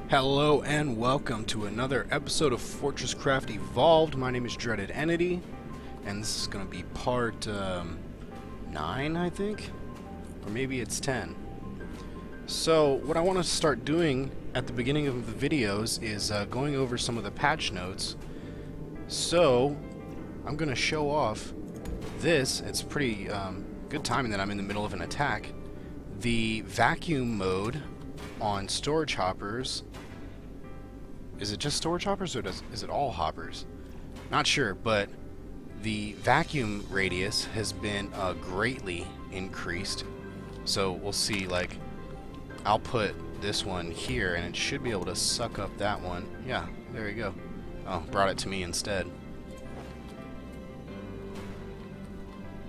Hello and welcome to another episode of FortressCraft Evolved. My name is DreadedEntity, and this is going to be part 9, I think? Or maybe it's 10. So, what I want to start doing at the beginning of the videos is going over some of the patch notes. So, I'm going to show off this. It's pretty good timing that I'm in the middle of an attack. The vacuum mode on storage hoppers. Is it just storage hoppers or is it all hoppers? Not sure, but the vacuum radius has been greatly increased. So we'll see, like, I'll put this one here and it should be able to suck up that one. Yeah, there you go. Oh, brought it to me instead.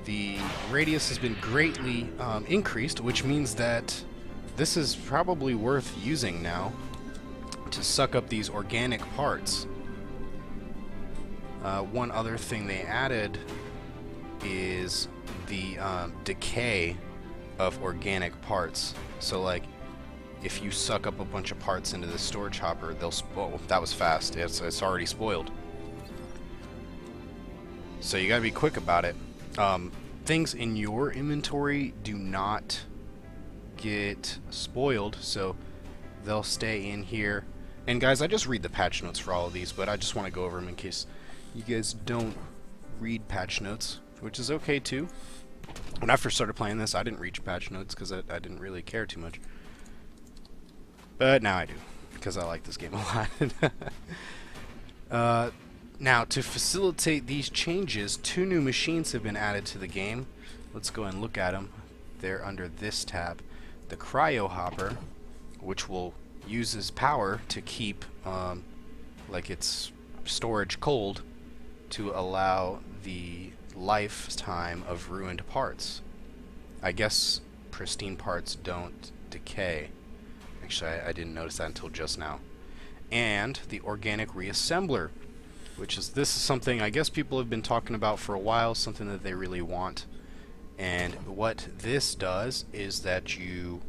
The radius has been greatly increased, which means that this is probably worth using now to suck up these organic parts. One other thing they added is the decay of organic parts. So, like, if you suck up a bunch of parts into the storage hopper, they'll spoil. That was fast. It's already spoiled. So you gotta be quick about it. Things in your inventory do not get spoiled, so they'll stay in here. And guys, I just read the patch notes for all of these, but I just want to go over them in case you guys don't read patch notes, which is okay too. When I first started playing this, I didn't read patch notes because I didn't really care too much. But now I do, because I like this game a lot. Now, to facilitate these changes, 2 new machines have been added to the game. Let's go and look at them. They're under this tab. The cryo hopper, which will uses power to keep like its storage cold to allow the lifetime of ruined parts. I guess pristine parts don't decay. Actually, I didn't notice that until just now. And the organic reassembler, which is something I guess people have been talking about for a while, something that they really want. And what this does is that you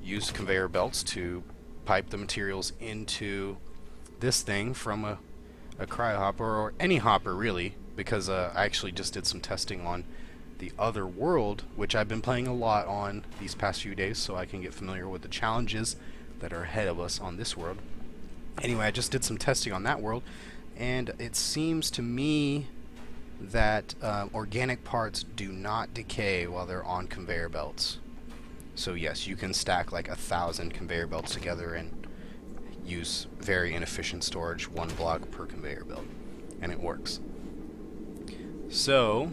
use conveyor belts to pipe the materials into this thing from a cryo hopper, or any hopper really, because I actually just did some testing on the other world, which I've been playing a lot on these past few days, so I can get familiar with the challenges that are ahead of us on this world. Anyway, I just did some testing on that world, and it seems to me that organic parts do not decay while they're on conveyor belts. So yes, you can stack like 1,000 conveyor belts together and use very inefficient storage, 1 block per conveyor belt, and it works. So,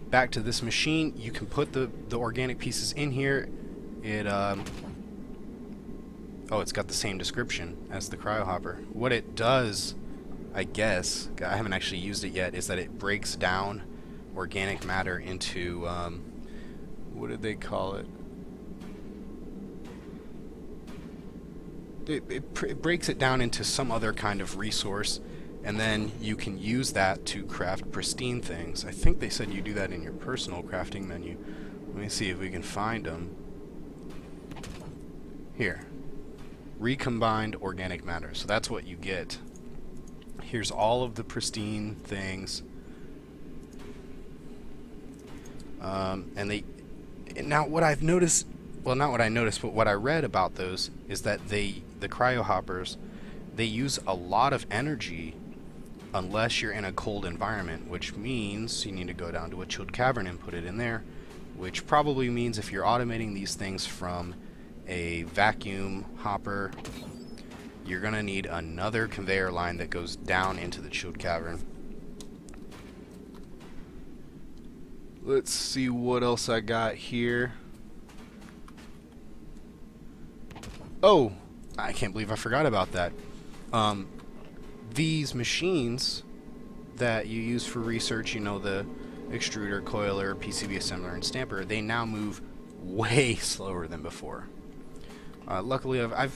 back to this machine, you can put the organic pieces in here. It it's got the same description as the cryo hopper. What it does, I guess, I haven't actually used it yet, is that it breaks down organic matter into what did they call it? It breaks it down into some other kind of resource, and then you can use that to craft pristine things. I think they said you do that in your personal crafting menu. Let me see if we can find them. Here. Recombined organic matter. So that's what you get. Here's all of the pristine things. Now what I've noticed, well, not what I noticed, but what I read about those is that the cryo hoppers, they use a lot of energy unless you're in a cold environment, which means you need to go down to a chilled cavern and put it in there, which probably means if you're automating these things from a vacuum hopper, you're gonna need another conveyor line that goes down into the chilled cavern. Let's see what else I got here. Oh, I can't believe I forgot about that. These machines that you use for research, you know, the extruder, coiler, PCB assembler, and stamper, they now move way slower than before. Luckily, I've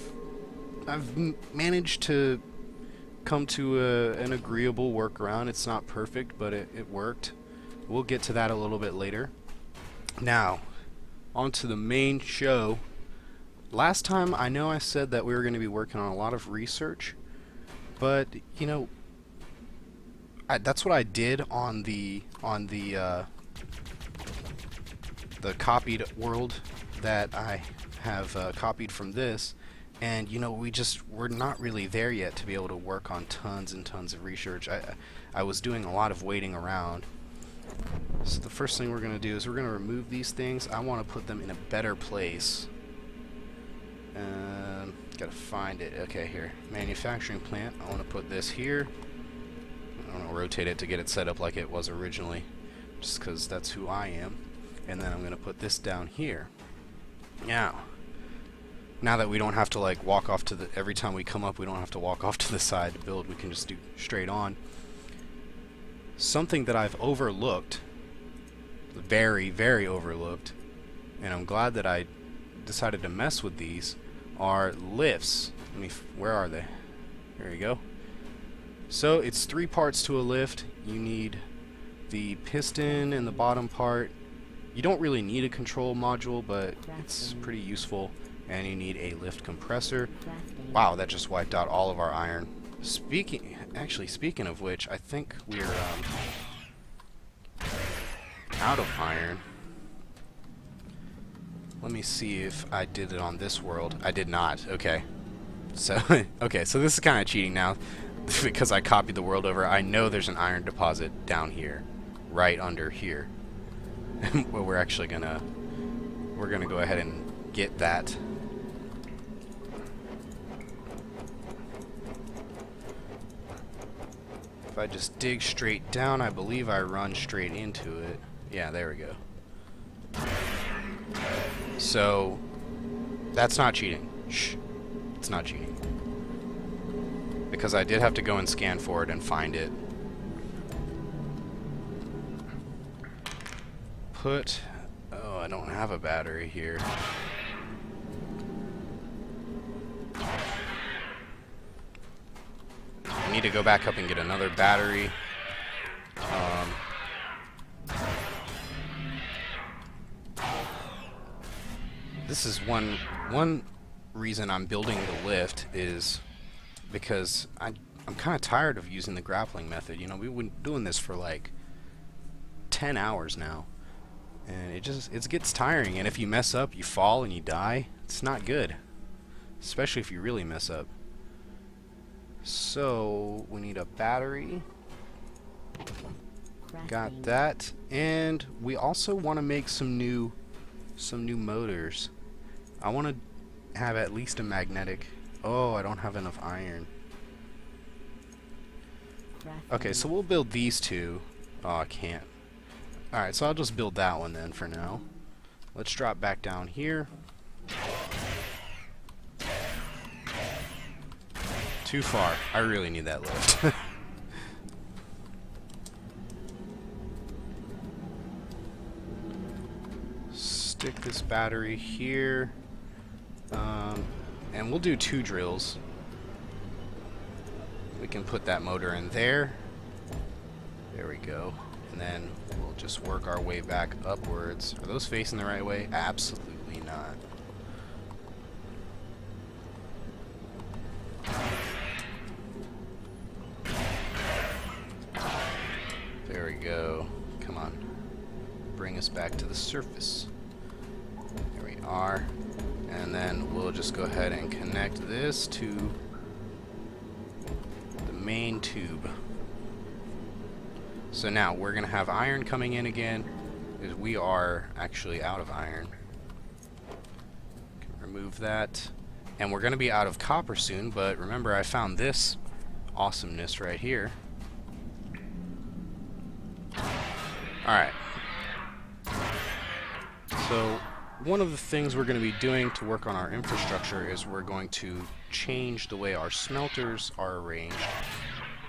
managed to come to an agreeable workaround. It's not perfect, but it worked. We'll get to that a little bit later. Now, on to the main show. last time I know I said that we were going to be working on a lot of research, but you know, that's what I did on the copied world that I have copied from this, and you know, we're not really there yet to be able to work on tons and tons of research. I was doing a lot of waiting around. So the first thing we're going to do is we're going to remove these things. I want to put them in a better place. Gotta find it. Okay, here. Manufacturing plant. I want to put this here. I want to rotate it to get it set up like it was originally, just because that's who I am. And then I'm going to put this down here. Now that we don't have to like walk off to the, every time we come up we don't have to walk off to the side to build, we can just do straight on. Something that I've overlooked, very, very overlooked, and I'm glad that I decided to mess with these, are lifts. Where are they? There you go. So it's 3 parts to a lift. You need the piston in the bottom part. You don't really need a control module, but it's pretty useful. And you need a lift compressor. Wow, that just wiped out all of our iron. Speaking of which, I think we're out of iron. Let me see if I did it on this world. I did not. Okay. So okay, so this is kind of cheating now because I copied the world over. I know there's an iron deposit down here, right under here. Well, we're gonna go ahead and get that. If I just dig straight down, I believe I run straight into it. Yeah, there we go. So that's not cheating. Shh. It's not cheating. Because I did have to go and scan for it and find it. Oh, I don't have a battery here. I need to go back up and get another battery. This is one reason I'm building the lift is because I'm kind of tired of using the grappling method. You know, we've been doing this for like 10 hours now, and it gets tiring. And if you mess up, you fall and you die. It's not good, especially if you really mess up. So we need a battery. Got that, and we also want to make some new motors. I want to have at least a magnetic. Oh, I don't have enough iron. Okay, so we'll build these two. Oh, I can't. Alright, so I'll just build that one then for now. Let's drop back down here. Too far. I really need that lift. Stick this battery here. And we'll do 2 drills. We can put that motor in there. There we go. And then we'll just work our way back upwards. Are those facing the right way? Absolutely not. There we go. Come on. Bring us back to the surface. There we are. And then we'll just go ahead and connect this to the main tube. So now we're going to have iron coming in again, because we are actually out of iron. Can remove that. And we're going to be out of copper soon, but remember I found this awesomeness right here. Alright. So one of the things we're going to be doing to work on our infrastructure is we're going to change the way our smelters are arranged,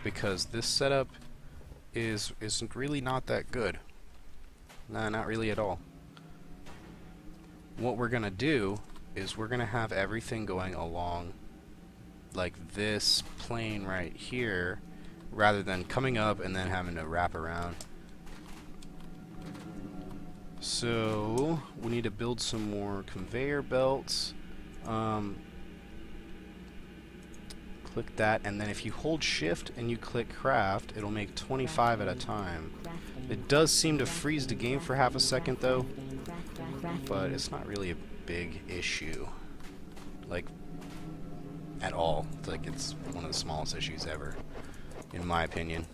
because this setup isn't really not that good. Nah, not really at all. What we're going to do is we're going to have everything going along like this plane right here, rather than coming up and then having to wrap around. So we need to build some more conveyor belts. Click that, and then if you hold shift and you click craft, it'll make 25 at a time. It does seem to freeze the game for half a second though, but it's not really a big issue, like at all. It's like it's one of the smallest issues ever, in my opinion.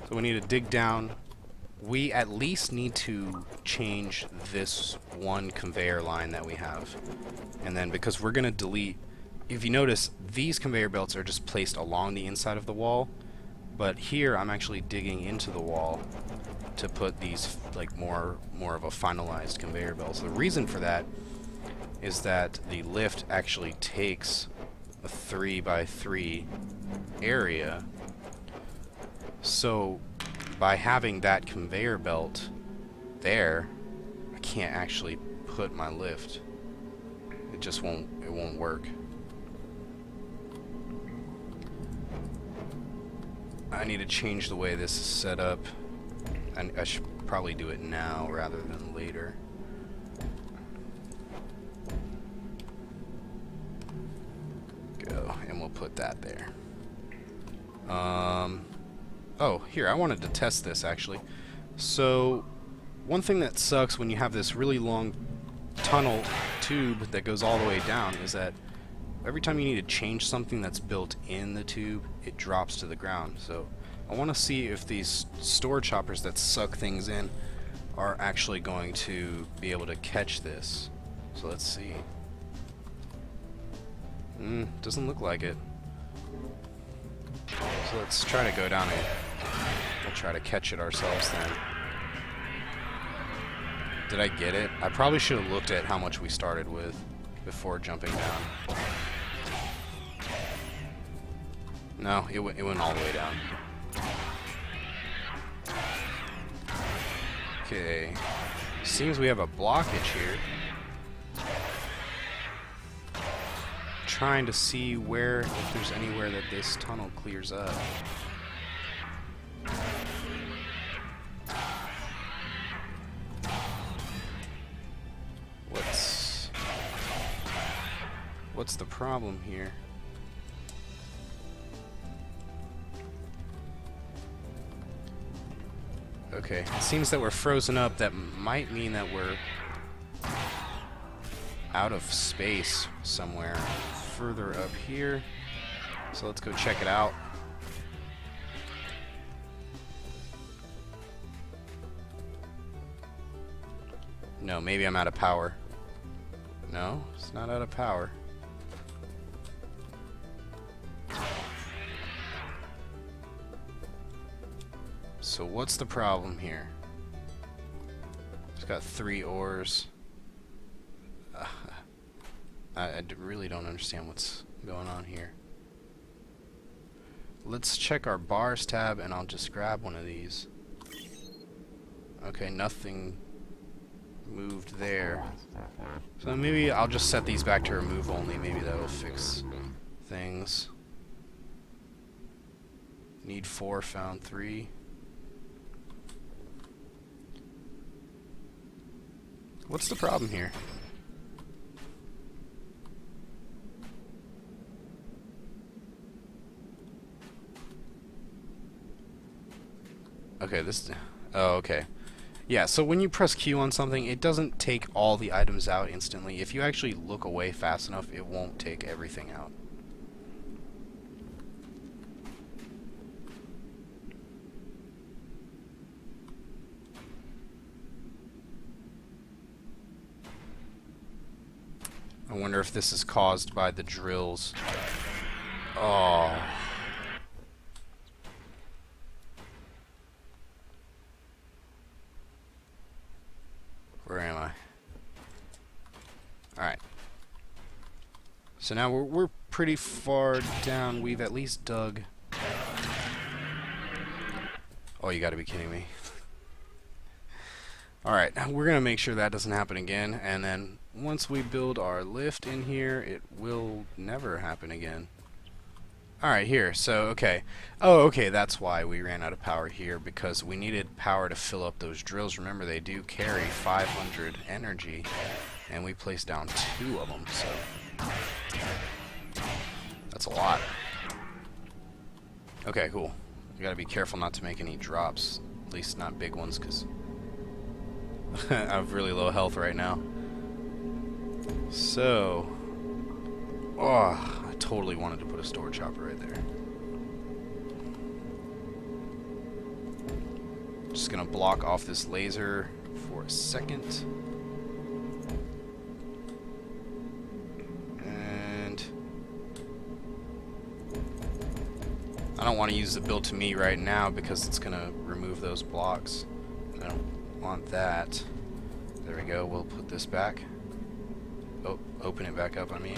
So we need to dig down. We at least need to change this one conveyor line that we have. And then because we're going to delete, if you notice, these conveyor belts are just placed along the inside of the wall. But here I'm actually digging into the wall to put these like more of a finalized conveyor belt. So the reason for that is that the lift actually takes a 3x3 area. So by having that conveyor belt there, I can't actually put my lift. It just won't work. I need to change the way this is set up, and I should probably do it now rather than later. Go, and we'll put that there. Oh, here, I wanted to test this actually. So, one thing that sucks when you have this really long tunnel tube that goes all the way down is that every time you need to change something that's built in the tube, it drops to the ground. So, I want to see if these store choppers that suck things in are actually going to be able to catch this. So, let's see. Doesn't look like it. So let's try to go down it. We'll try to catch it ourselves then. Did I get it? I probably should have looked at how much we started with before jumping down. No, it went all the way down. Okay. Seems we have a blockage here. Trying to see if there's anywhere that this tunnel clears up. What's the problem here? Okay, it seems that we're frozen up. That might mean that we're out of space somewhere further up here. So let's go check it out. No, maybe I'm out of power. No, it's not out of power. So what's the problem here? It's got 3 ores. I really don't understand what's going on here. Let's check our bars tab, and I'll just grab one of these. Okay, nothing moved there. So maybe I'll just set these back to remove only. Maybe that'll fix things. Need 4, found 3. What's the problem here? Okay, oh, okay. Yeah, so when you press Q on something, it doesn't take all the items out instantly. If you actually look away fast enough, it won't take everything out. I wonder if this is caused by the drills. Oh. Where am I? Alright. So now we're pretty far down. We've at least dug. Oh, you gotta be kidding me. Alright, we're gonna make sure that doesn't happen again, and then once we build our lift in here, it will never happen again. Alright, here. So, okay. Oh, okay, that's why we ran out of power here, because we needed power to fill up those drills. Remember, they do carry 500 energy, and we placed down 2 of them, so that's a lot. Okay, cool. You gotta be careful not to make any drops, at least not big ones, because I have really low health right now. So, oh, I totally wanted to put a storage hopper right there. Just gonna block off this laser for a second. And I don't want to use the build to me right now because it's gonna remove those blocks. I don't want that. There we go, we'll put this back. Oh, open it back up, I mean.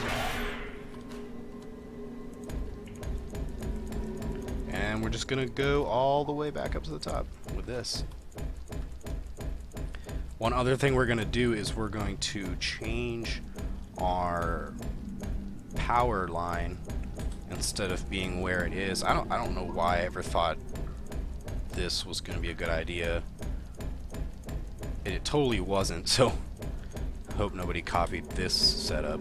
And we're just gonna go all the way back up to the top with this. One other thing we're gonna do is we're going to change our power line instead of being where it is. I don't know why I ever thought this was gonna be a good idea. It totally wasn't, so hope nobody copied this setup.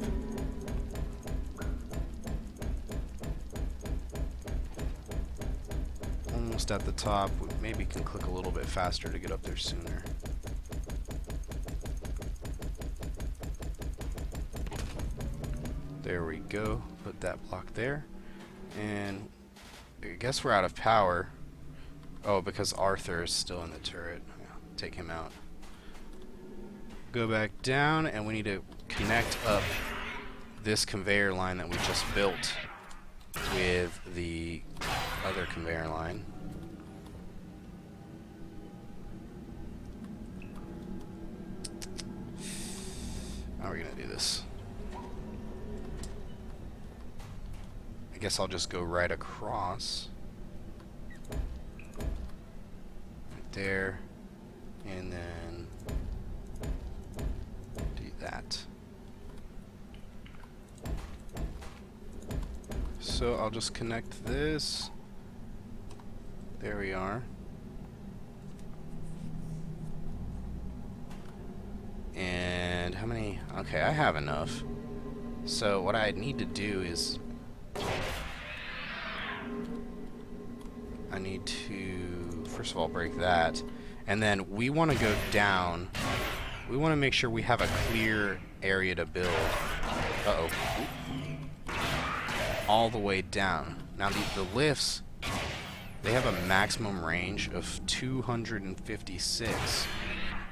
Almost at the top. We maybe can click a little bit faster to get up there sooner. There we go. Put that block there. And I guess we're out of power. Oh, because Arthur is still in the turret. Yeah, take him out. Go back down, and we need to connect up this conveyor line that we just built with the other conveyor line. How are we gonna do this? I guess I'll just go right across. Right there. And then do that. So I'll just connect this. There we are. And how many? Okay, I have enough. So what I need to do is I need to first of all break that, and then we want to go down. We want to make sure we have a clear area to build. Uh-oh. All the way down. Now the lifts, they have a maximum range of 256,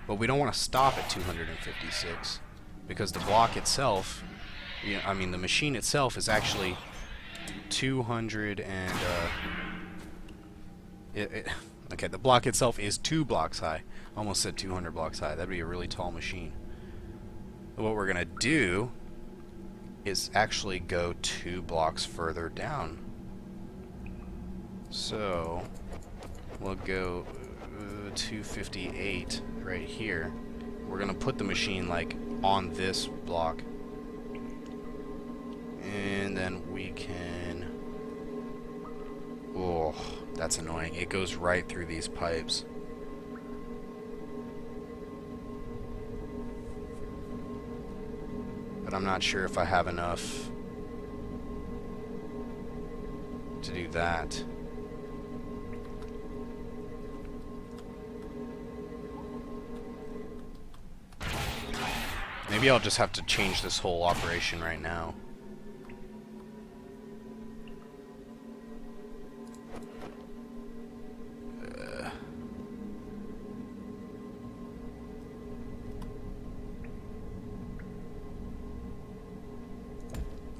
but we don't want to stop at 256 because the block itself, I mean the machine itself is actually 200 and okay, the block itself is 2 blocks high. Almost said 200 blocks high. That'd be a really tall machine. What we're gonna do is actually go 2 blocks further down. So we'll go 258 right here. We're gonna put the machine like on this block, and then we can. Oh, that's annoying. It goes right through these pipes. But I'm not sure if I have enough to do that. Maybe I'll just have to change this whole operation right now.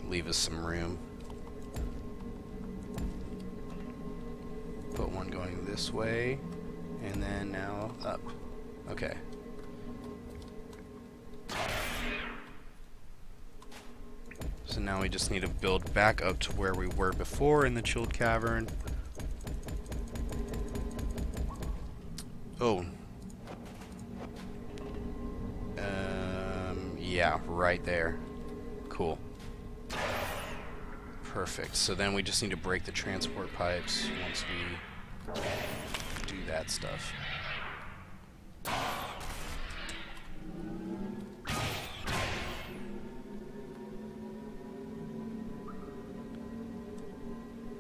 Leave us some room. Put one going this way, and then now up. Okay. So now we just need to build back up to where we were before in the chilled cavern. Oh. Yeah, right there. Cool. Perfect. So then we just need to break the transport pipes once we do that stuff.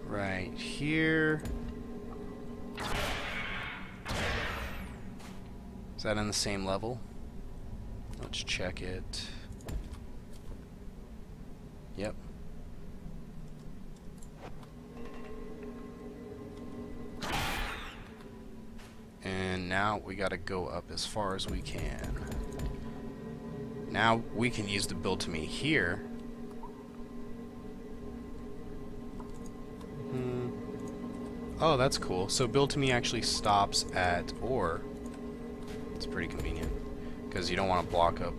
Right here. Is that on the same level? Let's check it. Yep. And now we gotta go up as far as we can. Now we can use the build to me here. Oh, that's cool. So build to me actually stops at ore. It's pretty convenient because you don't want to block up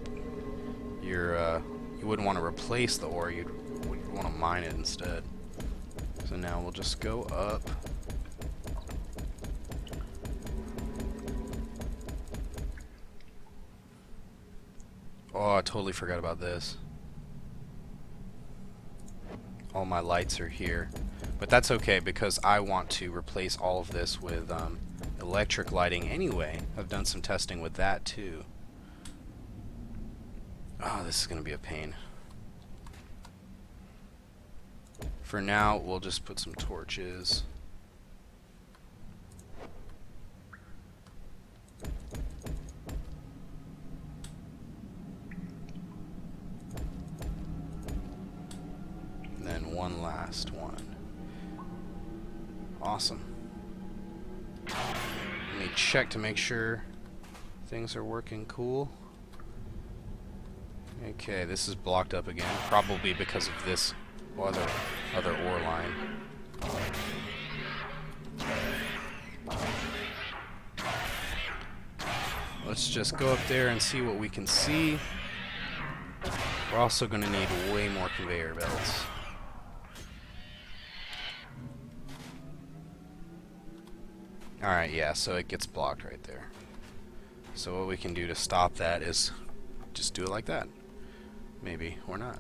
your. You wouldn't want to replace the ore. You'd want to mine it instead. So now we'll just go up. Oh, I totally forgot about this. All my lights are here. But that's okay because I want to replace all of this with electric lighting anyway. I've done some testing with that too. Oh, this is going to be a pain. For now, we'll just put some torches. And then one last one. Awesome. Let me check to make sure things are working cool. Okay, this is blocked up again, probably because of this other ore line. Let's just go up there and see what we can see. We're also going to need way more conveyor belts. Alright, yeah, so it gets blocked right there. So what we can do to stop that is just do it like that. Maybe, or not.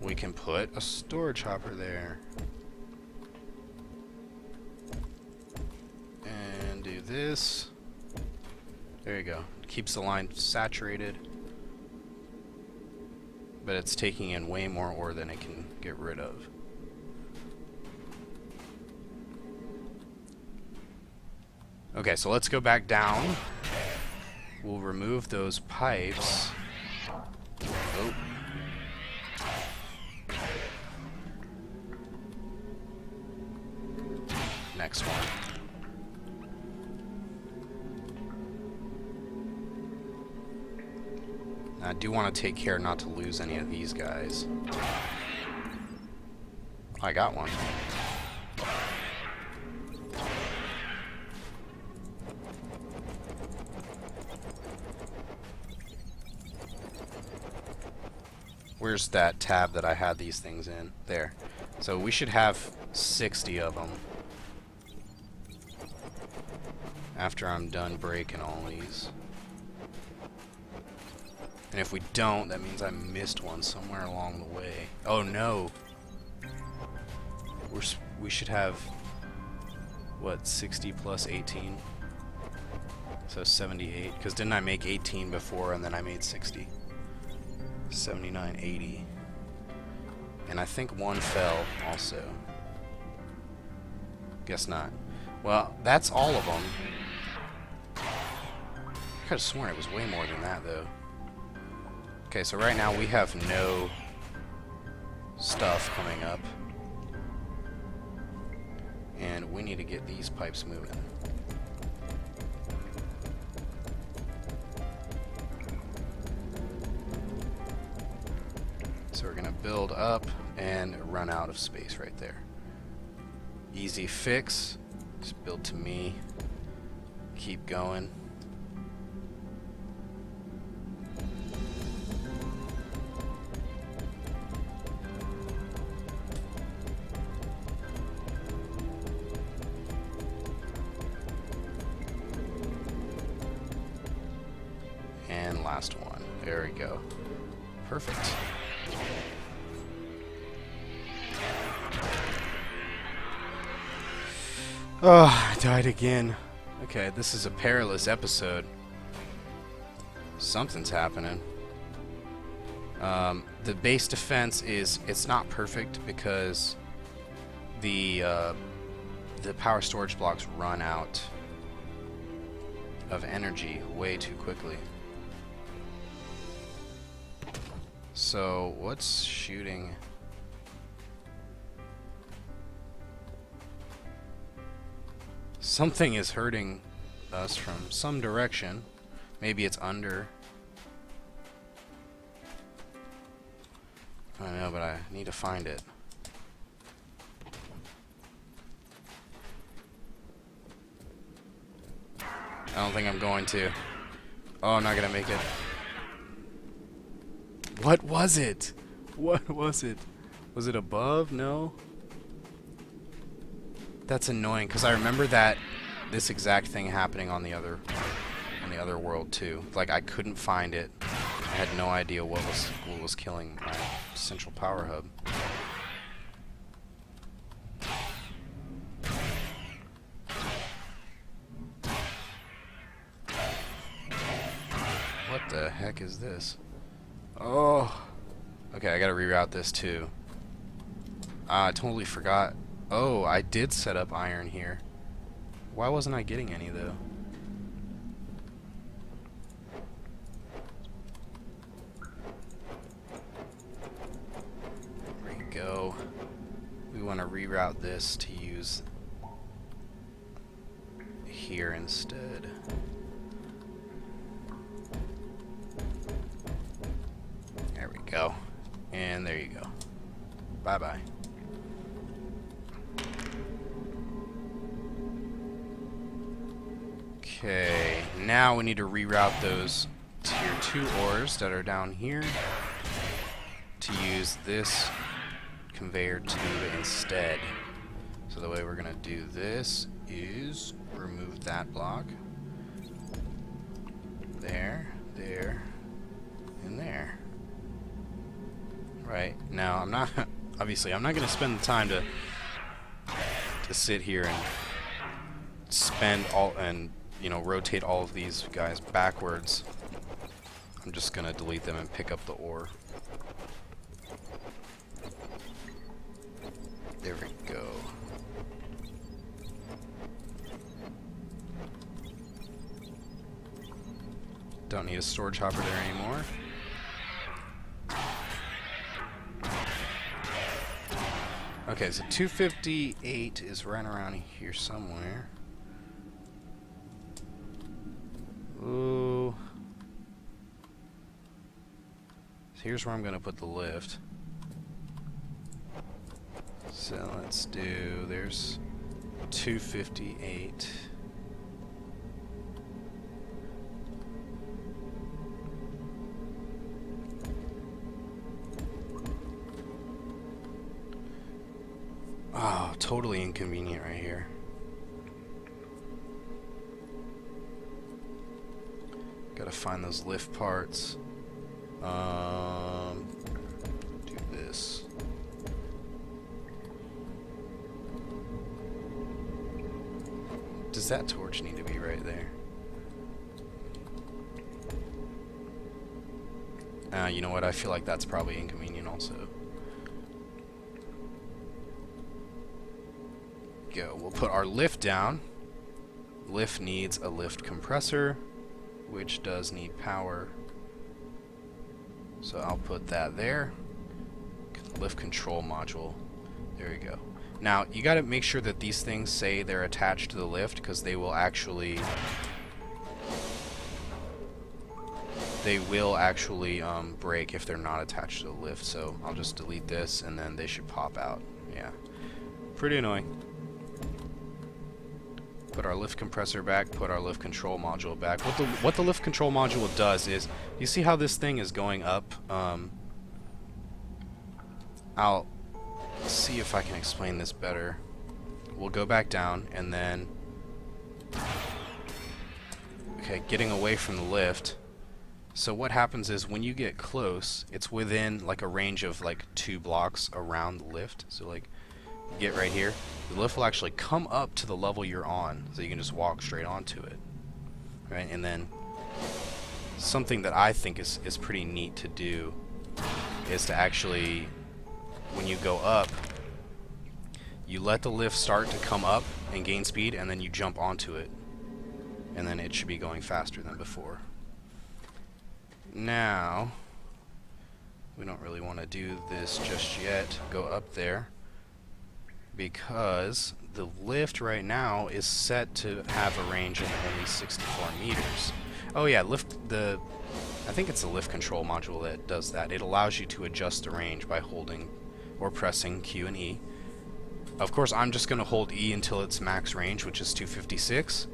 We can put a storage hopper there. And do this. There you go. Keeps the line saturated. But it's taking in way more ore than it can get rid of. Okay, so let's go back down. We'll remove those pipes. Oh. Next one. I do want to take care not to lose any of these guys. I got one. Where's that tab that I had these things in? There. So we should have 60 of them after I'm done breaking all these. And if we don't, that means I missed one somewhere along the way. Oh no! We should have, what, 60 plus 18? So 78. Because didn't I make 18 before and then I made 60? 79, 80. And I think one fell also. Guess not. Well, that's all of them. I could have sworn it was way more than that though. Okay, so right now we have no stuff coming up. And we need to get these pipes moving. So we're gonna build up and run out of space right there. Easy fix. Just build to me. Keep going. last one. There we go. Perfect. Oh, I died again. Okay, this is a perilous episode. Something's happening. The base defense it's not perfect because the power storage blocks run out of energy way too quickly. So what's shooting? Something is hurting us from some direction. Maybe it's under. I don't know, but I need to find it. I don't think I'm going to. Oh, I'm not gonna make it. What was it? What was it? Was it above? No. That's annoying because I remember this exact thing happening on the other world too. Like I couldn't find it. I had no idea what was killing my central power hub. What the heck is this? Oh. Okay, I gotta reroute this too. I totally forgot. Oh, I did set up iron here. Why wasn't I getting any though? There we go. We want to reroute this to use here instead. There we go. And there you go. Bye-bye. Okay, now we need to reroute those tier 2 ores that are down here to use this conveyor tube instead. So the way we're going to do this is remove that block. There, there, and there. Right, now I'm not, obviously I'm not going to spend the time to sit here and spend all, and you know, rotate all of these guys backwards. I'm just gonna delete them and pick up the ore. There we go. Don't need a storage hopper there anymore. Okay, so 258 is right around here somewhere. Ooh. So here's where I'm going to put the lift. So let's do, there's 258. Oh, totally inconvenient right here. Gotta find those lift parts. Do this. Does that torch need to be right there? You know what? I feel like that's probably inconvenient also. Go. We'll put our lift down. Lift needs a lift compressor, which does need power. So I'll put that there. Lift control module. There we go. Now, you gotta make sure that these things say they're attached to the lift, because they will actually break if they're not attached to the lift. So I'll just delete this and then they should pop out. Yeah. Pretty annoying. Put our lift compressor back, put our lift control module back. What the lift control module does is, you see how this thing is going up? I'll see if I can explain this better. We'll go back down and then, okay, getting away from the lift. So what happens is when you get close, it's within like a range of like 2 blocks around the lift. So like get right here, the lift will actually come up to the level you're on, so you can just walk straight onto it, right? And then something that I think is pretty neat to do is to actually, when you go up, you let the lift start to come up and gain speed, and then you jump onto it, and then it should be going faster than before. Now, we don't really want to do this just yet, go up there, because the lift right now is set to have a range of only 64 meters. Oh yeah, I think it's the lift control module that does that. It allows you to adjust the range by holding or pressing Q and E. Of course, I'm just going to hold E until its max range, which is 256.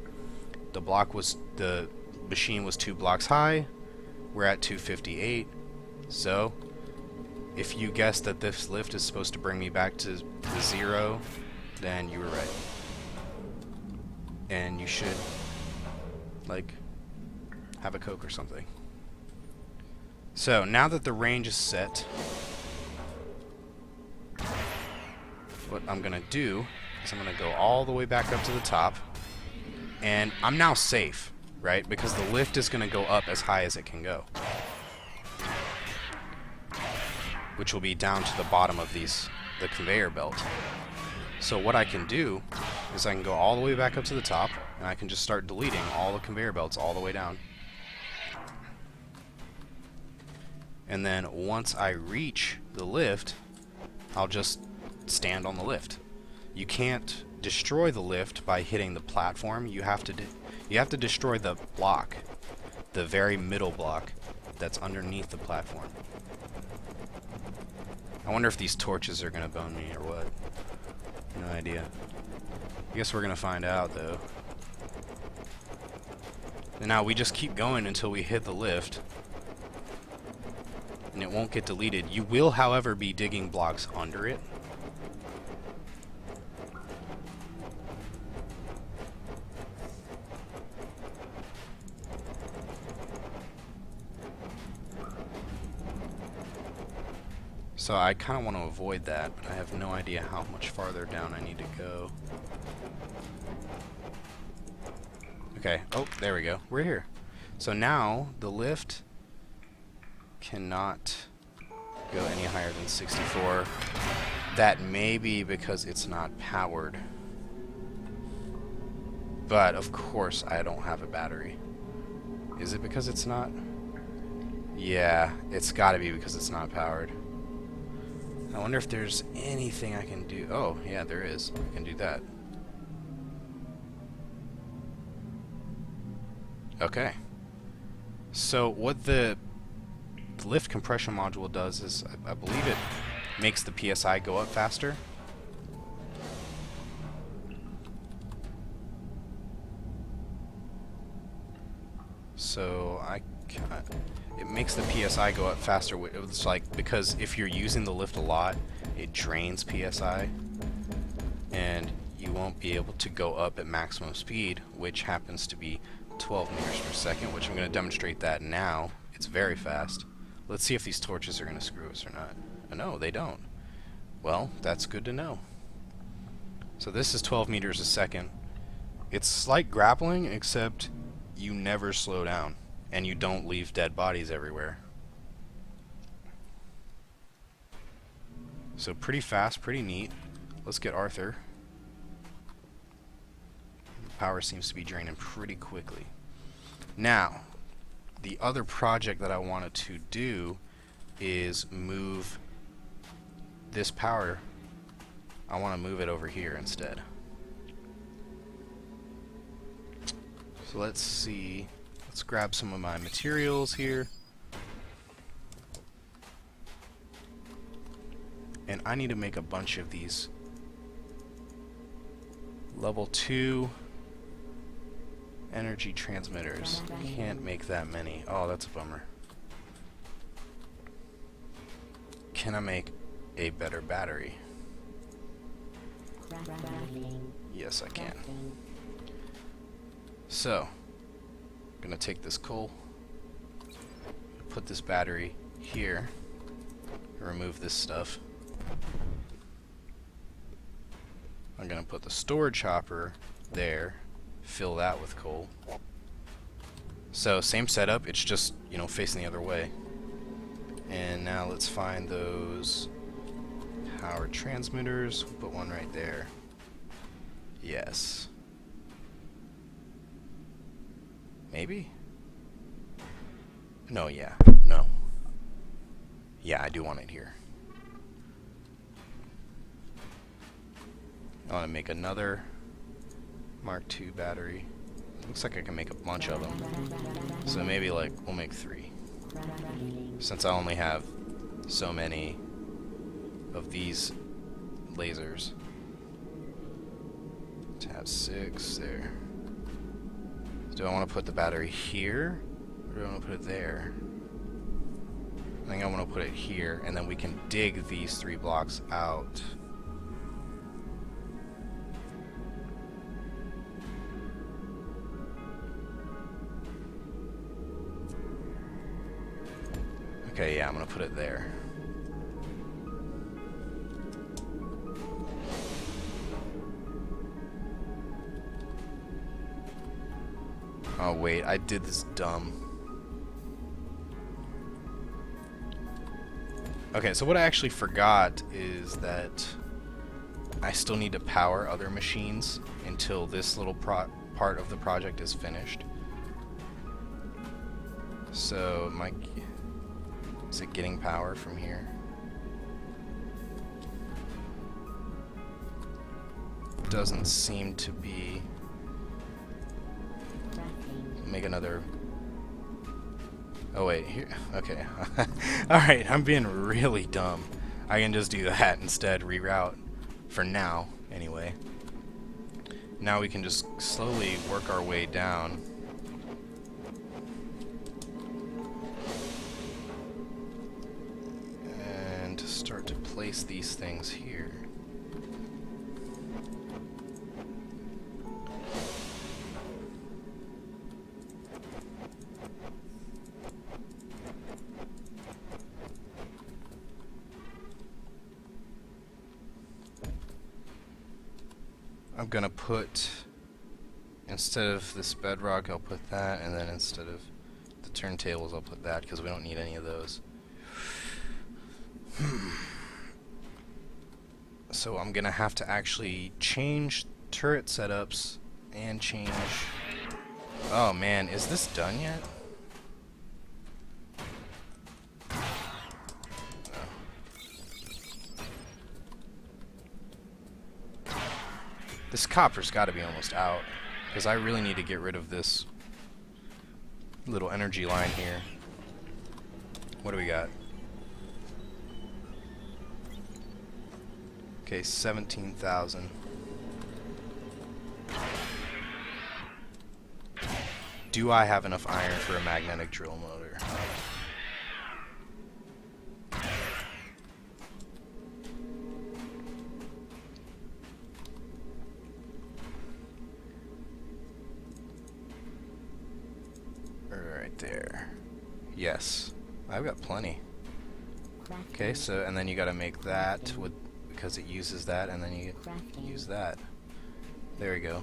The machine was 2 blocks high. We're at 258. So if you guessed that this lift is supposed to bring me back to the 0, then you were right. And you should, like, have a Coke or something. So now that the range is set, what I'm gonna do is I'm gonna go all the way back up to the top, and I'm now safe, right? Because the lift is gonna go up as high as it can go, which will be down to the bottom of the conveyor belt. So what I can do is I can go all the way back up to the top, and I can just start deleting all the conveyor belts all the way down. And then once I reach the lift, I'll just stand on the lift. You can't destroy the lift by hitting the platform. You have to destroy the block, the very middle block that's underneath the platform. I wonder if these torches are gonna bone me or what. No idea. I guess we're gonna find out though. And now we just keep going until we hit the lift, and it won't get deleted. You will, however, be digging blocks under it. So I kind of want to avoid that, but I have no idea how much farther down I need to go. Okay, oh, there we go. We're here. So now the lift cannot go any higher than 64. That may be because it's not powered. But of course I don't have a battery. Is it because it's not? Yeah, it's gotta be because it's not powered. I wonder if there's anything I can do. Oh, yeah, there is. I can do that. Okay. So what the lift compression module does is, I believe it makes the PSI go up faster. So it makes the PSI go up faster. It's like, because if you're using the lift a lot, it drains PSI, and you won't be able to go up at maximum speed, which happens to be 12 meters per second, which I'm going to demonstrate that now. It's very fast. Let's see if these torches are going to screw us or not. No, they don't. Well, that's good to know. So this is 12 meters a second. It's like grappling, except you never slow down, and you don't leave dead bodies everywhere. So pretty fast, pretty neat. Let's get Arthur. The power seems to be draining pretty quickly. Now, the other project that I wanted to do is move this power. I want to move it over here instead. So let's see. Let's grab some of my materials here. And I need to make a bunch of these level 2 energy transmitters. Can't make that many. Oh, that's a bummer. Can I make a better battery? Yes, I can. So, I'm gonna take this coal, put this battery here. Remove this stuff. I'm gonna put the storage hopper there, fill that with coal. So same setup, it's just, you know, facing the other way. And now let's find those power transmitters. We'll put one right there. Yes. Maybe? No, yeah. No. Yeah, I do want it here. I want to make another Mark II battery. Looks like I can make a bunch of them. So maybe, like, we'll make 3. Since I only have so many of these lasers. Tab 6 there. Do I want to put the battery here, or do I want to put it there? I think I want to put it here, and then we can dig these 3 blocks out. Okay, yeah, I'm going to put it there. Oh wait, I did this dumb. Okay, so what I actually forgot is that I still need to power other machines until this little part of the project is finished. So, is it getting power from here? Doesn't seem to be. Make another. Oh wait, here. Okay. Alright, I'm being really dumb. I can just do that instead, reroute. For now, anyway. Now we can just slowly work our way down. And start to place these things here. I'm gonna put, instead of this bedrock, I'll put that, and then instead of the turntables, I'll put that, because we don't need any of those. So I'm gonna have to actually change turret setups and change. Oh man, is this done yet? This copper's got to be almost out, because I really need to get rid of this little energy line here. What do we got? Okay, 17,000. Do I have enough iron for a magnetic drill motor? There. Yes. I've got plenty. Okay, so, and then you gotta make that with, because it uses that, and then you use that. There we go.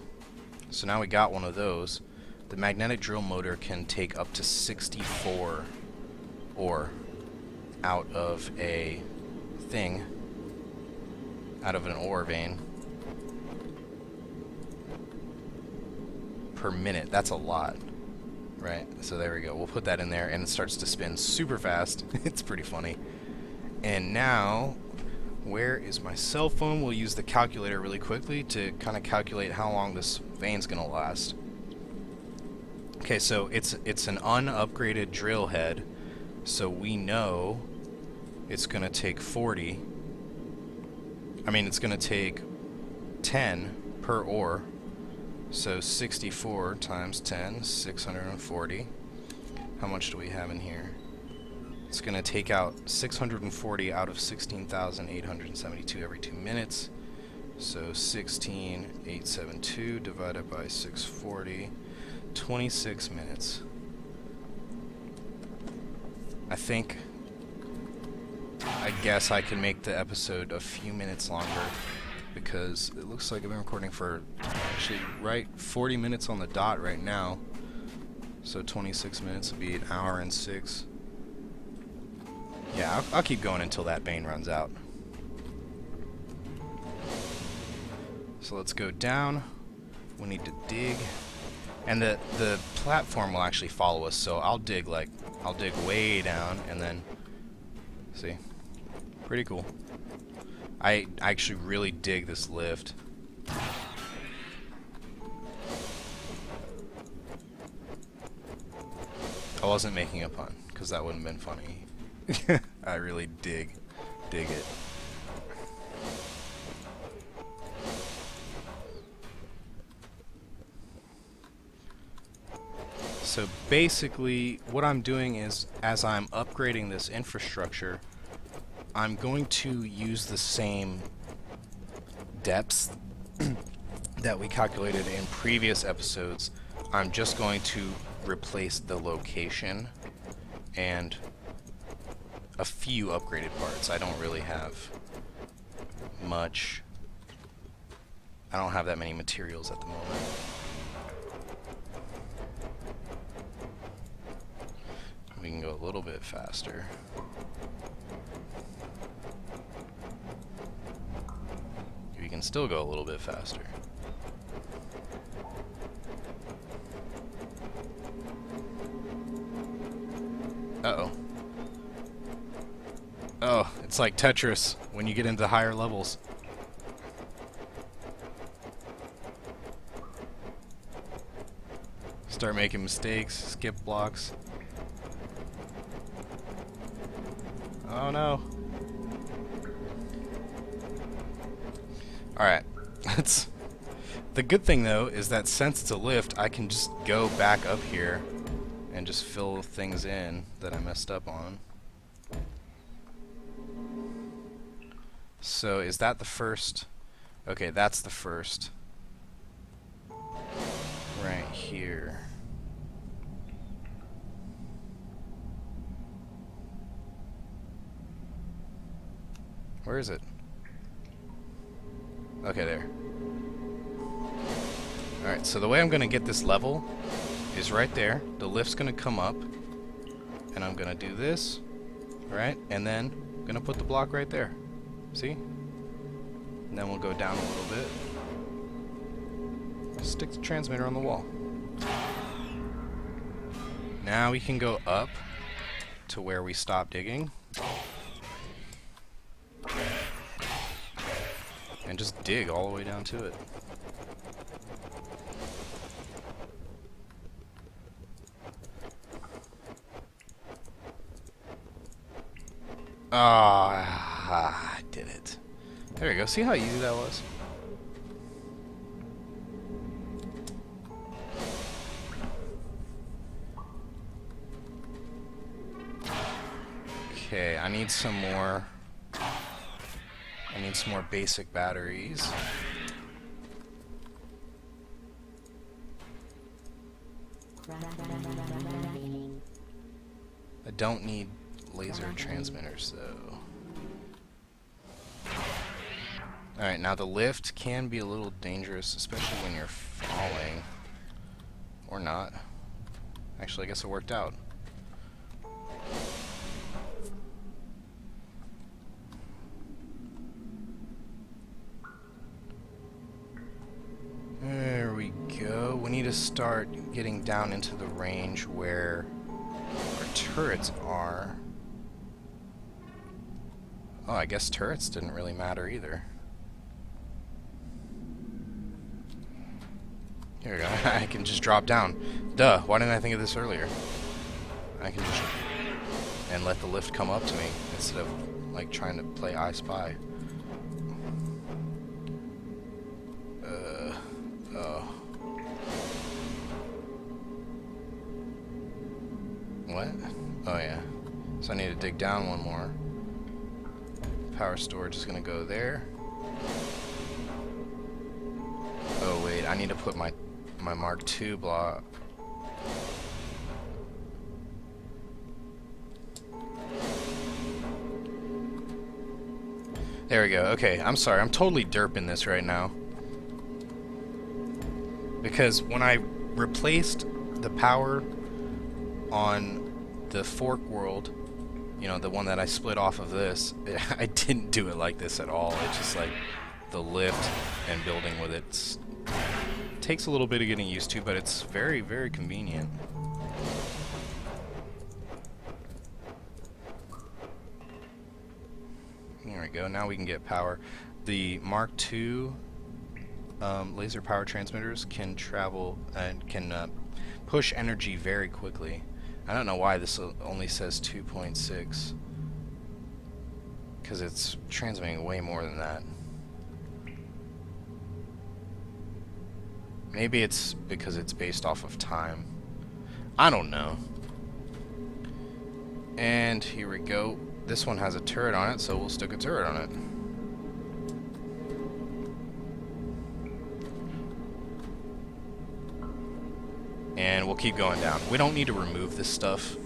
So now we got one of those. The magnetic drill motor can take up to 64 ore out of a thing, out of an ore vein per minute. That's a lot. Right, so there we go. We'll put that in there, and it starts to spin super fast. It's pretty funny. And now, where is my cell phone? We'll use the calculator really quickly to kind of calculate how long this vein's gonna last. Okay, so it's an unupgraded drill head, so we know it's gonna take 40. I mean, it's gonna take 10 per ore. So 64 times 10, 640. How much do we have in here? It's going to take out 640 out of 16,872 every 2 minutes. So 16,872 divided by 640, 26 minutes. I guess I can make the episode a few minutes longer, because it looks like I've been recording for actually right 40 minutes on the dot right now. So 26 minutes would be an hour and 6. Yeah, I'll keep going until that bane runs out. So let's go down. We need to dig. And the platform will actually follow us, so I'll dig way down and then see. Pretty cool. I actually really dig this lift. I wasn't making a pun, because that wouldn't have been funny. I really dig it. So basically, what I'm doing is, as I'm upgrading this infrastructure, I'm going to use the same depths that we calculated in previous episodes. I'm just going to replace the location and a few upgraded parts. I don't really have much. I don't have that many materials at the moment. We can go a little bit faster. We can still go a little bit faster. Uh-oh. Oh, it's like Tetris when you get into higher levels. Start making mistakes, skip blocks. Oh no. Alright. That's the good thing though is that since it's a lift, I can just go back up here and just fill things in that I messed up on. So is that the first? Okay, that's the first. Right here. Where is it? Okay, there. Alright, so the way I'm going to get this level is right there. The lift's going to come up, and I'm going to do this, right? And then I'm going to put the block right there. See? And then we'll go down a little bit. Stick the transmitter on the wall. Now we can go up to where we stopped digging. And just dig all the way down to it. Ah, I did it. There we go. See how easy that was? Okay, I need some more basic batteries. I don't need laser transmitters though. Alright, now the lift can be a little dangerous, especially when you're falling. Or not. Actually, I guess it worked out. There we go. We need to start getting down into the range where our turrets are. Oh, I guess turrets didn't really matter either. Here we go. I can just drop down. Duh, why didn't I think of this earlier? I can just... and let the lift come up to me instead of, like, trying to play I Spy. Oh. What? Oh, yeah. So I need to dig down one more. Power storage is gonna go there. Oh, wait. I need to put my Mark II block. There we go. Okay, I'm sorry. I'm totally derping this right now. Because when I replaced the power on the fork world, you know, the one that I split off of this, I didn't do it like this at all. It's just like the lift and building with it takes a little bit of getting used to, but it's very, very convenient. There we go. Now we can get power. The Mark II laser power transmitters can travel and can push energy very quickly. I don't know why this only says 2.6, because it's transmitting way more than that. Maybe it's because it's based off of time. I don't know. And here we go. This one has a turret on it, so we'll stick a turret on it. And we'll keep going down. We don't need to remove this stuff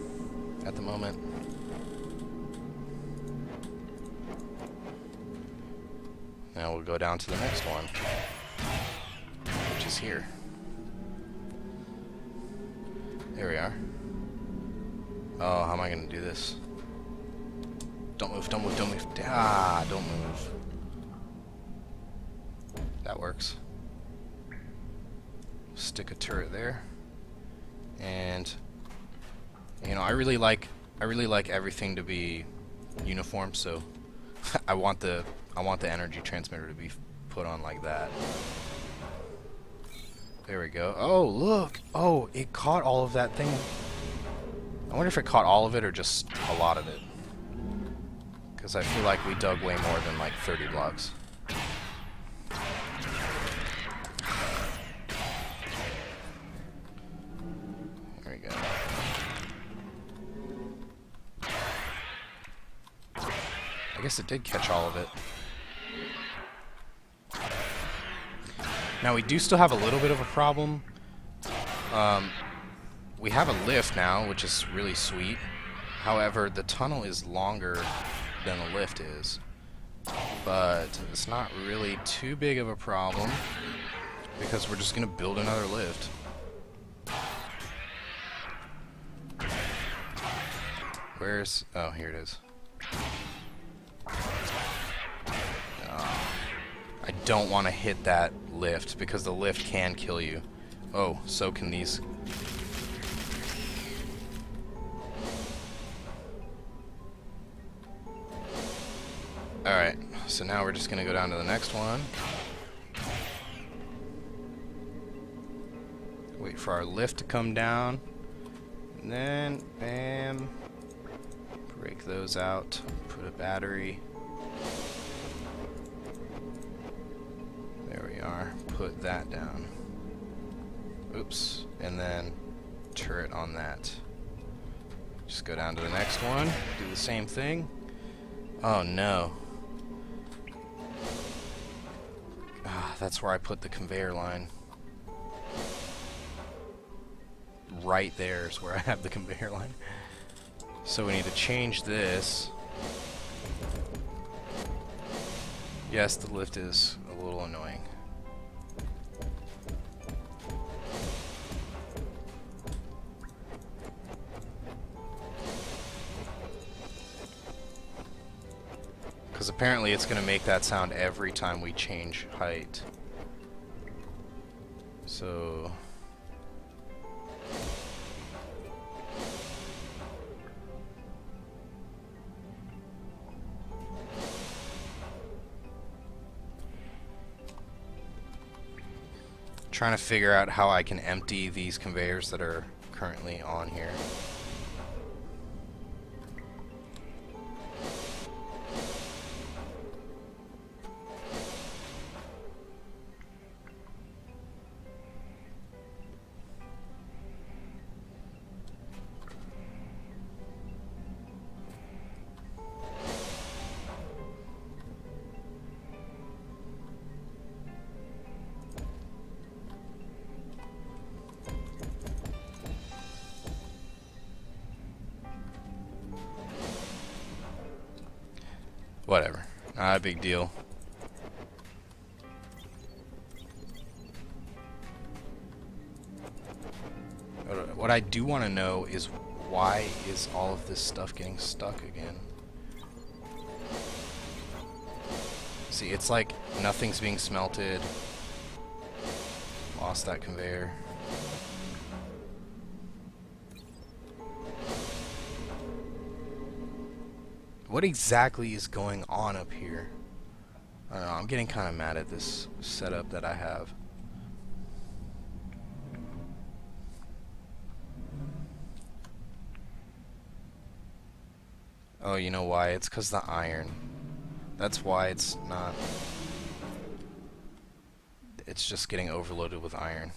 at the moment. Now we'll go down to the next one, which is here. There we are. Oh, how am I going to do this? Don't move, don't move, don't move. Ah, don't move. That works. Stick a turret there. And you know, I really like everything to be uniform, so I want the energy transmitter to be put on like that. There we go. Oh, look. Oh, it caught all of that thing. I wonder if it caught all of it or just a lot of it. Because I feel like we dug way more than like 30 blocks. There we go. I guess it did catch all of it. Now we do still have a little bit of a problem. We have a lift now, which is really sweet. However, the tunnel is longer than the lift is. But it's not really too big of a problem because we're just going to build another lift. Where's... oh, here it is. I don't want to hit that lift because the lift can kill you. Oh, so can these. Alright, so now we're just going to go down to the next one. Wait for our lift to come down. And then, bam. Break those out. Put a battery. There we are. Put that down. Oops. And then turret on that. Just go down to the next one. Do the same thing. Oh no. Ah, that's where I put the conveyor line. Right there is where I have the conveyor line. So we need to change this. Yes, the lift is a little annoying. Because apparently it's going to make that sound every time we change height. So... trying to figure out how I can empty these conveyors that are currently on here. Whatever. Not a big deal. What I do want to know is why is all of this stuff getting stuck again? See, it's like nothing's being smelted. Lost that conveyor. What exactly is going on up here? I don't know, I'm getting kind of mad at this setup that I have. Oh, you know why? It's because the iron. That's why it's not... It's just getting overloaded with iron.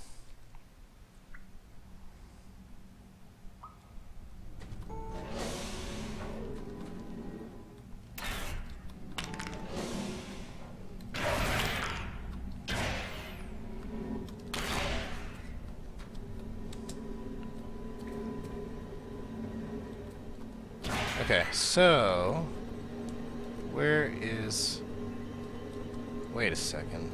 Okay, so... Where is... Wait a second.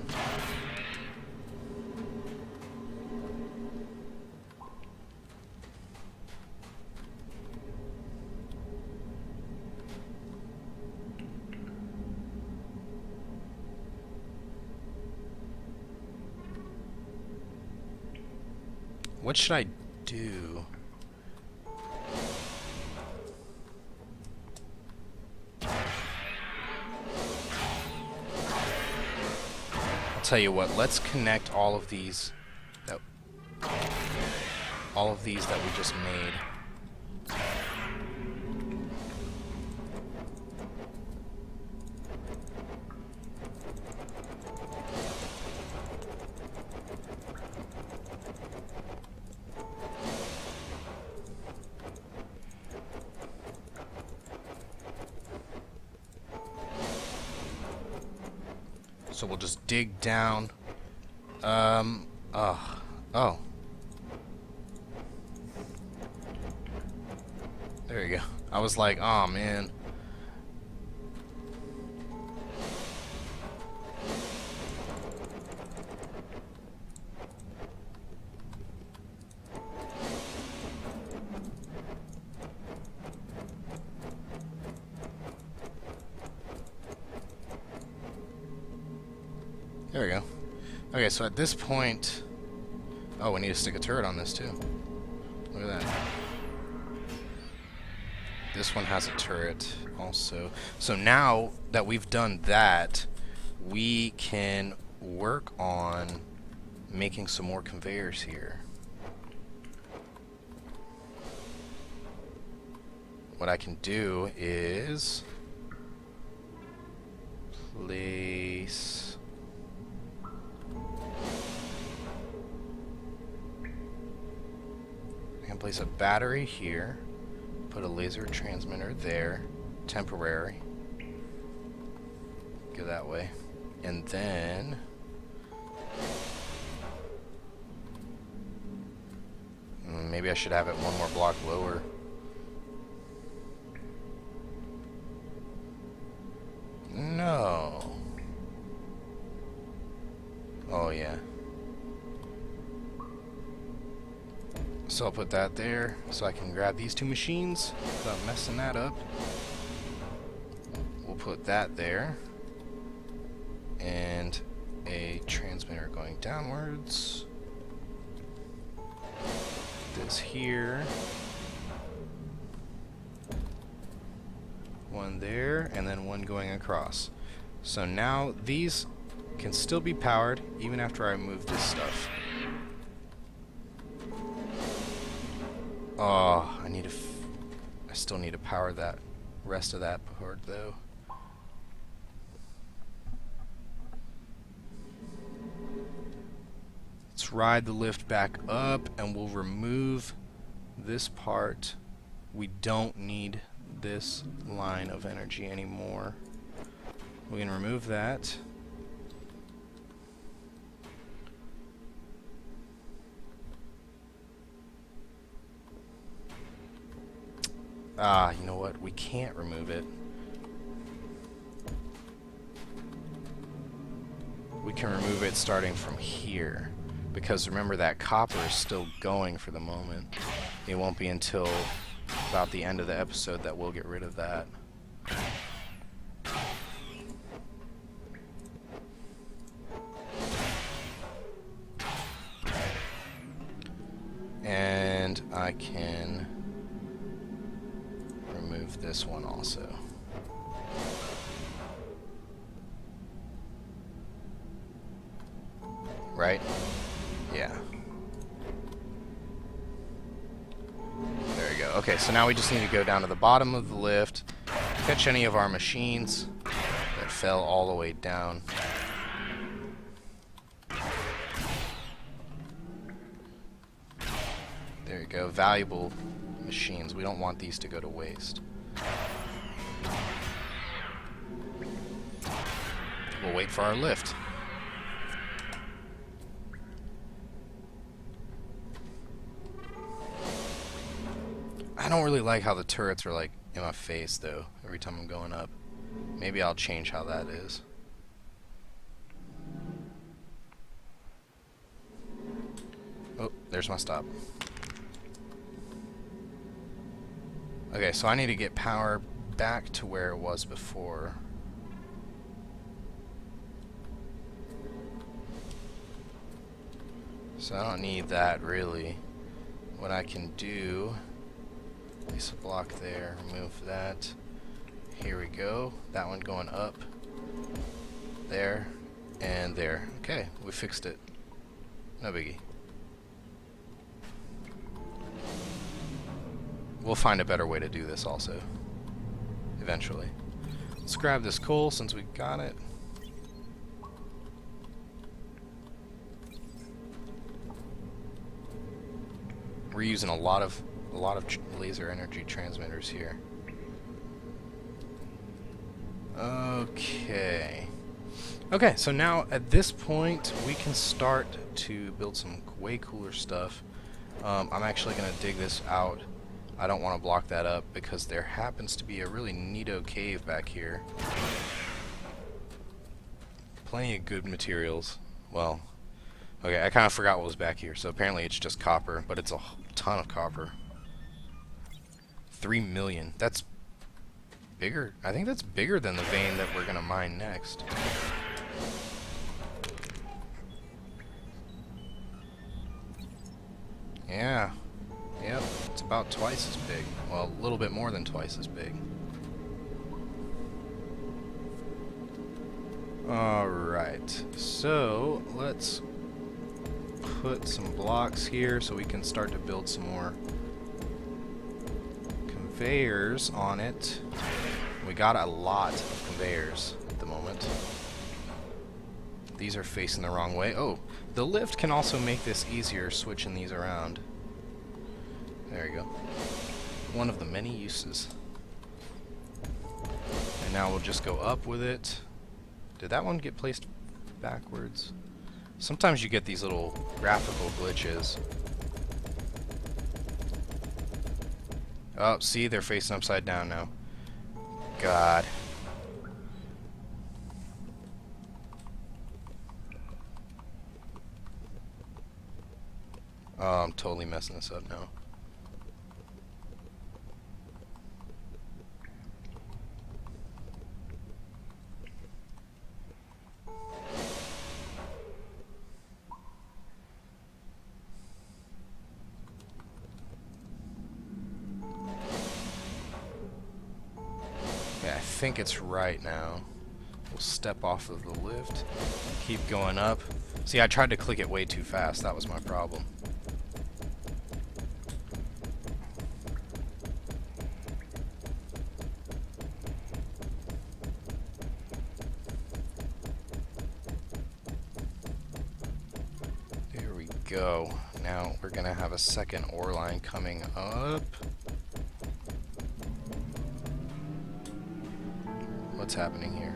What should I do? I'll tell you what, let's connect all of these that we just made. So we'll just dig down. Oh. There you go. I was like, oh man. There we go. Okay, so at this point... Oh, we need to stick a turret on this too. Look at that. This one has a turret also. So now that we've done that, we can work on making some more conveyors here. What I can do is... place... Place a battery here, put a laser transmitter there, temporary, go that way, and then maybe I should have it one more block lower. No. Oh yeah. So I'll put that there so I can grab these two machines without messing that up. We'll put that there. And a transmitter going downwards. This here. One there, and then one going across. So now these can still be powered even after I move this stuff. Oh, I still need to power that rest of that part though. Let's ride the lift back up and we'll remove this part. We don't need this line of energy anymore. We can remove that. Ah, you know what? We can't remove it. can remove it starting from here. Because remember, that copper is still going for the moment. It won't be until about the end of the episode that we'll get rid of that. And I can remove this one also. Right? Yeah. There we go. Okay, so now we just need to go down to the bottom of the lift, catch any of our machines that fell all the way down. There you go. Valuable machines. We don't want these to go to waste. We'll wait for our lift. I don't really like how the turrets are like in my face though every time I'm going up. Maybe I'll change how that is. Oh, there's my stop. Okay, so I need to get power back to where it was before. So I don't need that really. What I can do, place a block there, remove that. Here we go. That one going up. There. And there. Okay, we fixed it. No biggie. We'll find a better way to do this also. Eventually. Let's grab this coal since we got it. We're using a lot of laser energy transmitters here. Okay. Okay, so now at this point we can start to build some way cooler stuff. I'm actually going to dig this out. I don't want to block that up because there happens to be a really neato cave back here. Plenty of good materials. Well, okay, I kind of forgot what was back here. So apparently it's just copper, but it's a ton of copper. 3 million. That's bigger. I think that's bigger than the vein that we're going to mine next. Yeah. Yep, it's about twice as big. Well, a little bit more than twice as big. Alright, so let's put some blocks here so we can start to build some more conveyors on it. We got a lot of conveyors at the moment. These are facing the wrong way. Oh, the lift can also make this easier switching these around. There you go. One of the many uses. And now we'll just go up with it. Did that one get placed backwards? Sometimes you get these little graphical glitches. Oh, see, they're facing upside down now. God. Oh, I'm totally messing this up now. I think it's right now. We'll step off of the lift, keep going up. See, I tried to click it way too fast. That was my problem. There we go. Now we're gonna have a second ore line coming up. What's happening here?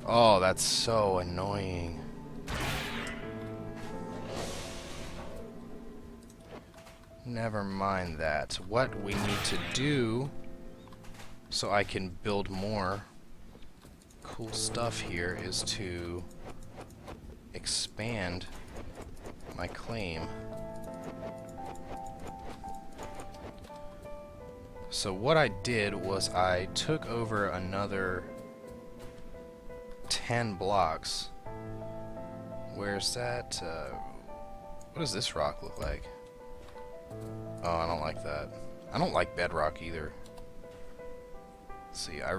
Oh, that's so annoying. Never mind that. What we need to do so I can build more cool stuff here is to expand my claim. So what I did was I took over another 10 blocks. Where's that? What does this rock look like? Oh, I don't like that. I don't like bedrock either. Let's see, I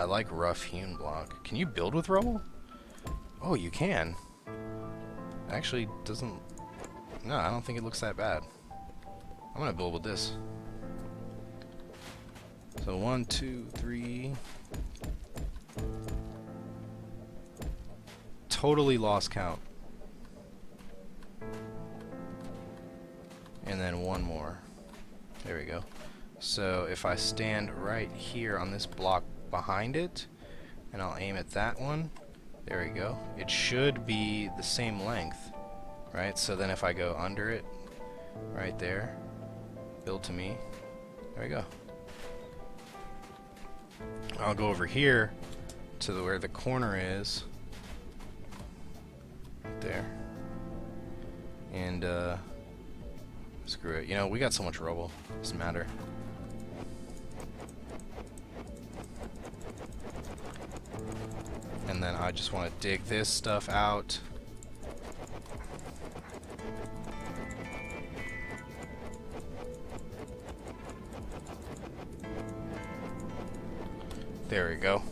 like rough hewn block. Can you build with rubble? Oh, you can. Actually, doesn't... No, I don't think it looks that bad. I'm gonna build with this. So 1, 2, 3. Totally lost count. And then one more. There we go. So if I stand right here on this block behind it, and I'll aim at that one, there we go. It should be the same length, right? So then if I go under it, right there, build to me, there we go. I'll go over here to where the corner is, right there, and screw it. You know, we got so much rubble, doesn't matter. And then I just want to dig this stuff out. There we go.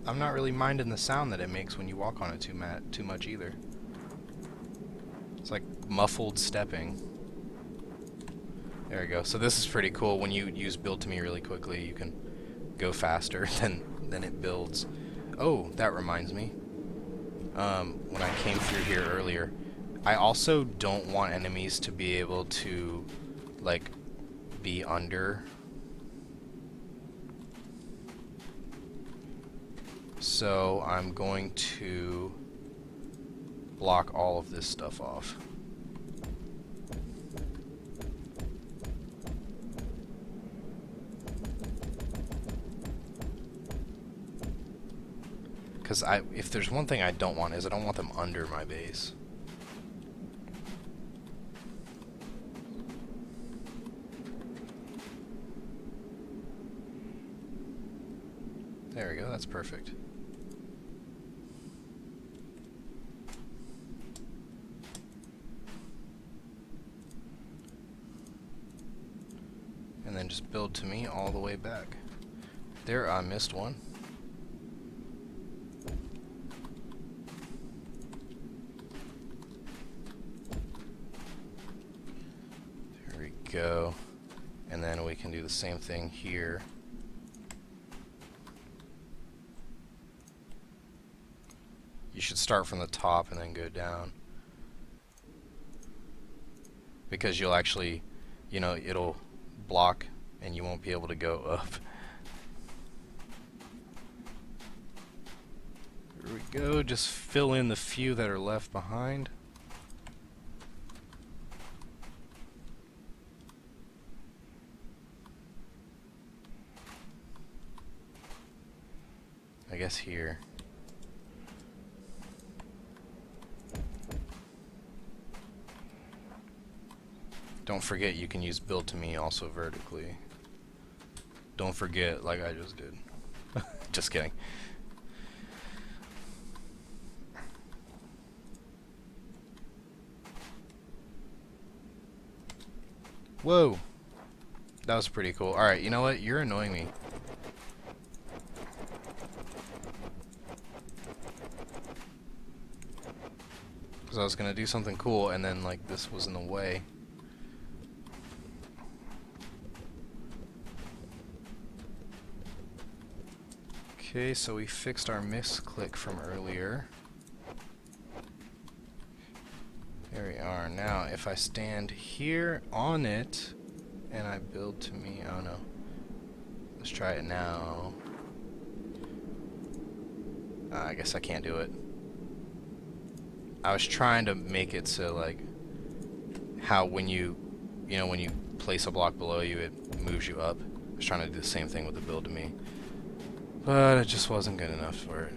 I'm not really minding the sound that it makes when you walk on it too much either. It's like muffled stepping. There we go. So this is pretty cool. When you use build to me really quickly, you can go faster than it builds. Oh, that reminds me. When I came through here earlier, I also don't want enemies to be able to, like, be under. So I'm going to block all of this stuff off. Because if there's one thing I don't want is I don't want them under my base. There we go, that's perfect. And then just build to me all the way back. There, I missed one. There we go. And then we can do the same thing here. You should start from the top and then go down. Because you'll actually, you know, it'll block and you won't be able to go up. Here we go, just fill in the few that are left behind. I guess here. Don't forget you can use build to me also vertically. Don't forget like I just did. Just kidding. Whoa. That was pretty cool. Alright, you know what? You're annoying me. Because I was going to do something cool and then like this was in the way. Okay, so we fixed our misclick from earlier. There we are. Now, if I stand here on it, and I build to me, oh no. Let's try it now. I guess I can't do it. I was trying to make it so, like, how when you know, when you place a block below you, it moves you up. I was trying to do the same thing with the build to me. But it just wasn't good enough for it.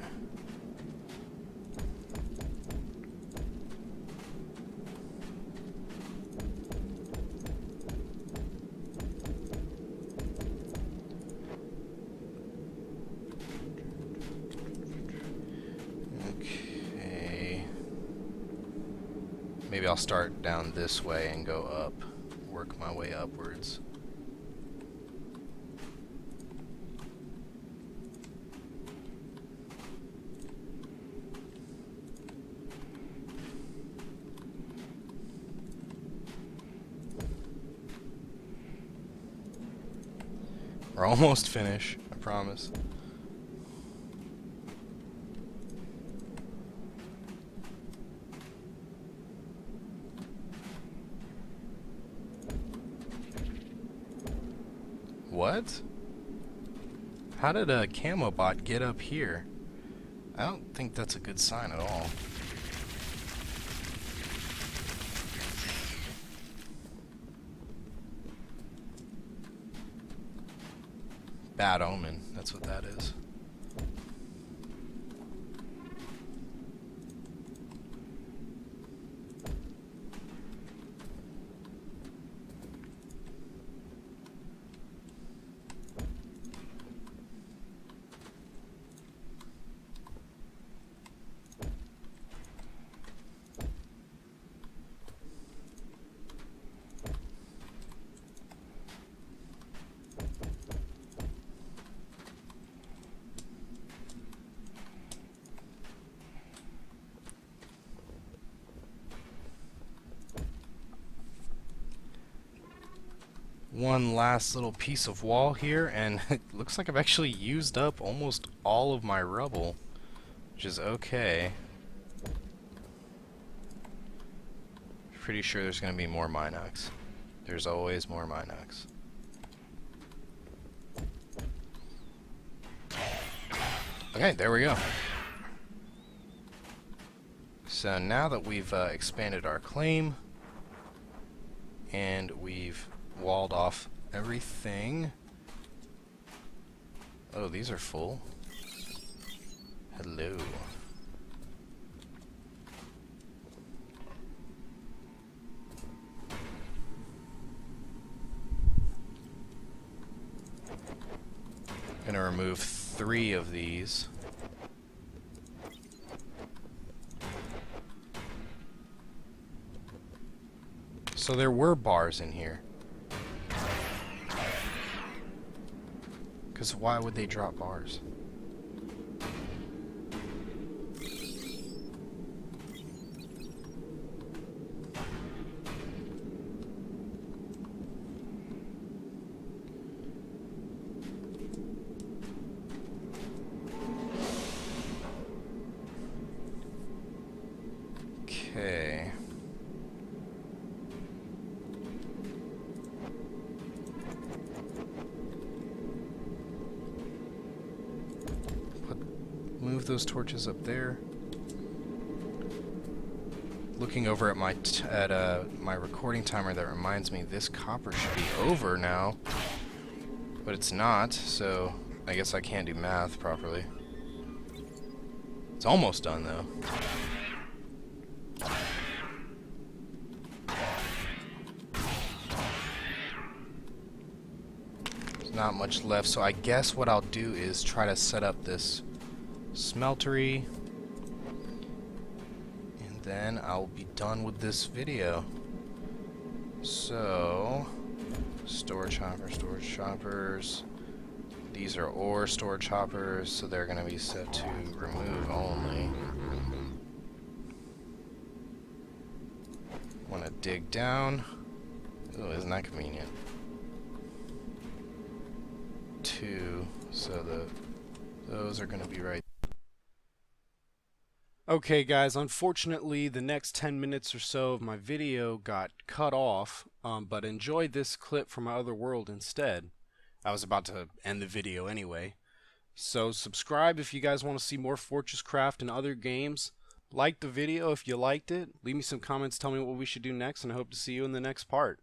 Okay. Maybe I'll start down this way and go up. Work my way upwards. We're almost finished, I promise. What? How did a camo bot get up here? I don't think that's a good sign at all. Bad omen, that's what that is. One last little piece of wall here, and it looks like I've actually used up almost all of my rubble, which is okay. Pretty sure there's going to be more Minox. There's always more Minox. Okay, there we go. So now that we've expanded our claim, and we've walled off everything. Oh, these are full. Hello. Gonna remove 3 of these. So there were bars in here. Because why would they drop bars? Okay. Move those torches up there. Looking over at my recording timer, that reminds me this copper should be over now, but it's not. So I guess I can't do math properly. It's almost done though. There's not much left, so I guess what I'll do is try to set up this smeltery, and then I'll be done with this video. So, storage choppers. These are ore storage choppers, so they're going to be set to remove only. Want to dig down. Oh, isn't that convenient? 2, so those are going to be right. Okay guys, unfortunately the next 10 minutes or so of my video got cut off, but enjoy this clip from my other world instead. I was about to end the video anyway. So subscribe if you guys want to see more FortressCraft and other games. Like the video if you liked it. Leave me some comments, tell me what we should do next, and I hope to see you in the next part.